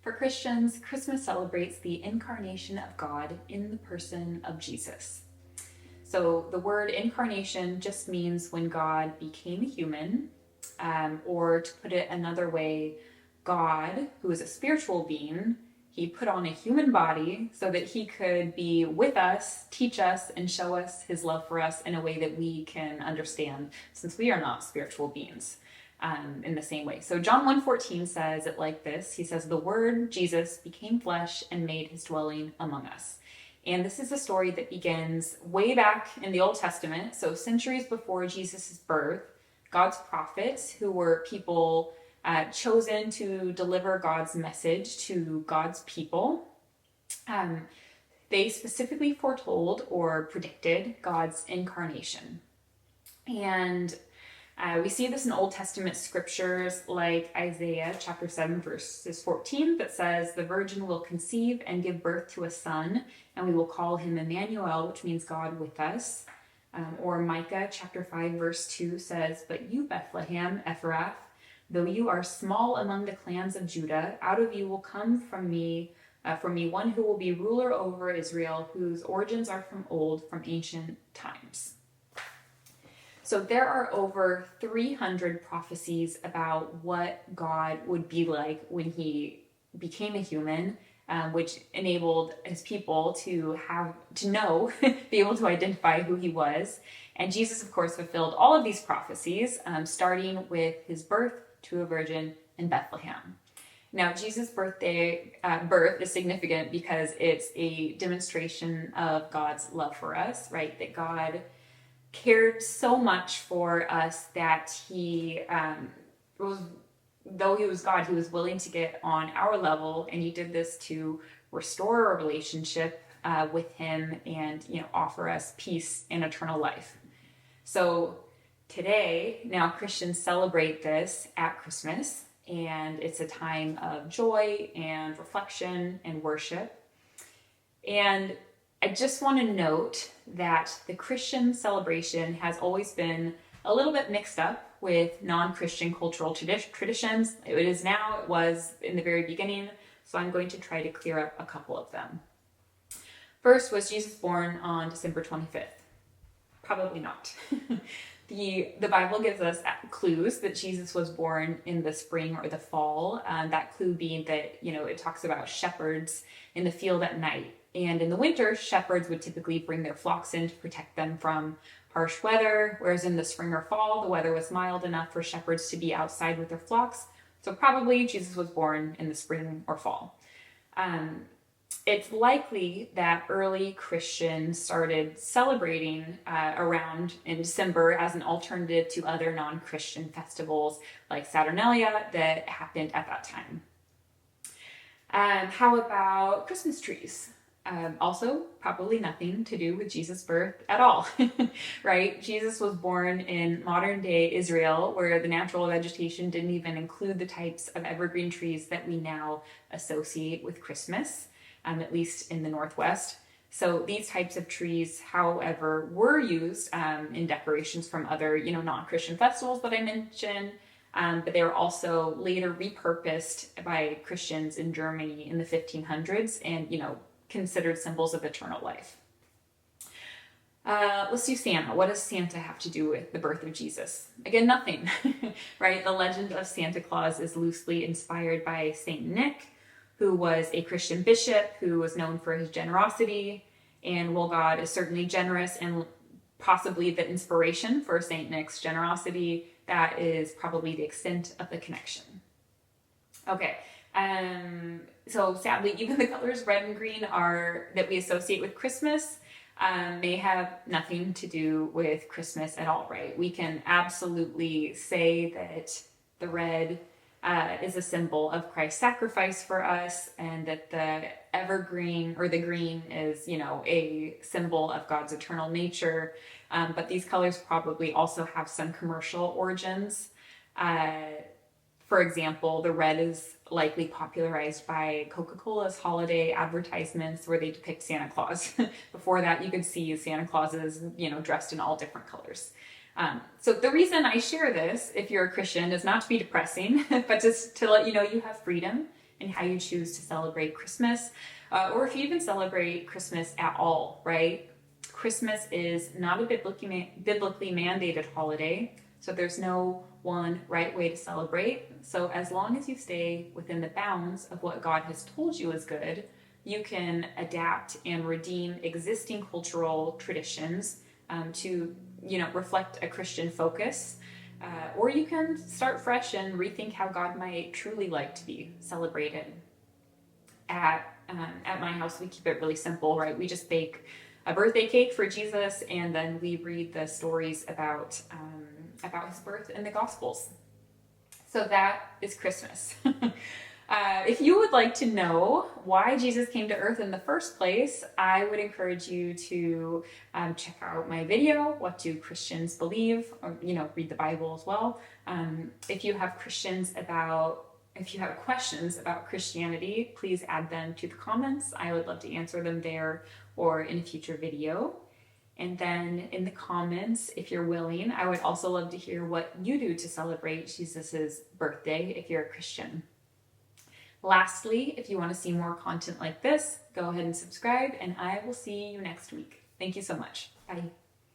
For Christians, Christmas celebrates the incarnation of God in the person of Jesus. So the word incarnation just means when God became a human, or to put it another way, God, who is a spiritual being, he put on a human body so that he could be with us, teach us, and show us his love for us in a way that we can understand, since we are not spiritual beings. In the same way. So John 1:14 says it like this. He says, "The Word, Jesus, became flesh and made his dwelling among us." And this is a story that begins way back in the Old Testament, so centuries before Jesus' birth. God's prophets, who were people chosen to deliver God's message to God's people, they specifically foretold or predicted God's incarnation. And we see this in Old Testament scriptures like Isaiah chapter 7 verses 14 that says, "The virgin will conceive and give birth to a son, and we will call him Emmanuel," which means God with us. Or Micah chapter 5 verse 2 says, "But you, Bethlehem Ephrath, though you are small among the clans of Judah, out of you will come from me one who will be ruler over Israel, whose origins are from old, from ancient times." So there are over 300 prophecies about what God would be like when he became a human, which enabled his people to know, be able to identify who he was. And Jesus, of course, fulfilled all of these prophecies, starting with his birth to a virgin in Bethlehem. Now, Jesus' birth is significant because it's a demonstration of God's love for us, right? That God cared so much for us that though he was God, he was willing to get on our level, and he did this to restore a relationship with him and offer us peace and eternal life. So today, now Christians celebrate this at Christmas, and it's a time of joy and reflection and worship. And I just want to note that the Christian celebration has always been a little bit mixed up with non-Christian cultural traditions. It is now, it was in the very beginning, so I'm going to try to clear up a couple of them. First, was Jesus born on December 25th? Probably not. The Bible gives us clues that Jesus was born in the spring or the fall. That clue being that, it talks about shepherds in the field at night. And in the winter, shepherds would typically bring their flocks in to protect them from harsh weather, whereas in the spring or fall, the weather was mild enough for shepherds to be outside with their flocks. So probably Jesus was born in the spring or fall. It's likely that early Christians started celebrating around in December as an alternative to other non-Christian festivals like Saturnalia that happened at that time. How about Christmas trees? Also, probably nothing to do with Jesus' birth at all, right? Jesus was born in modern day Israel, where the natural vegetation didn't even include the types of evergreen trees that we now associate with Christmas, at least in the Northwest. So these types of trees, however, were used in decorations from other, non-Christian festivals that I mentioned, but they were also later repurposed by Christians in Germany in the 1500s and, considered symbols of eternal life. Let's do Santa. What does Santa have to do with the birth of Jesus? Again, nothing, right? The legend of Santa Claus is loosely inspired by Saint Nick, who was a Christian bishop who was known for his generosity. And while God is certainly generous and possibly the inspiration for Saint Nick's generosity, that is probably the extent of the connection. Okay. So sadly, even the colors red and green that we associate with Christmas may have nothing to do with Christmas at all, right? We can absolutely say that the red is a symbol of Christ's sacrifice for us, and that the evergreen or the green is, a symbol of God's eternal nature. But these colors probably also have some commercial origins. For example, the red is likely popularized by Coca-Cola's holiday advertisements where they depict Santa Claus. Before that, you could see Santa Clauses, dressed in all different colors. So the reason I share this, if you're a Christian, is not to be depressing, but just to let you know you have freedom in how you choose to celebrate Christmas, or if you even celebrate Christmas at all, right? Christmas is not a biblically mandated holiday, so there's no one right way to celebrate. So as long as you stay within the bounds of what God has told you is good, you can adapt and redeem existing cultural traditions to, reflect a Christian focus. Or you can start fresh and rethink how God might truly like to be celebrated. At my house, we keep it really simple, right? We just bake a birthday cake for Jesus, and then we read the stories about his birth in the Gospels. So that is Christmas. If you would like to know why Jesus came to earth in the first place, I would encourage you to check out my video, What Do Christians Believe? Or, read the Bible as well. If you have questions about Christianity, please add them to the comments. I would love to answer them there or in a future video. And then in the comments, if you're willing, I would also love to hear what you do to celebrate Jesus's birthday if you're a Christian. Lastly, if you want to see more content like this, go ahead and subscribe, and I will see you next week. Thank you so much. Bye.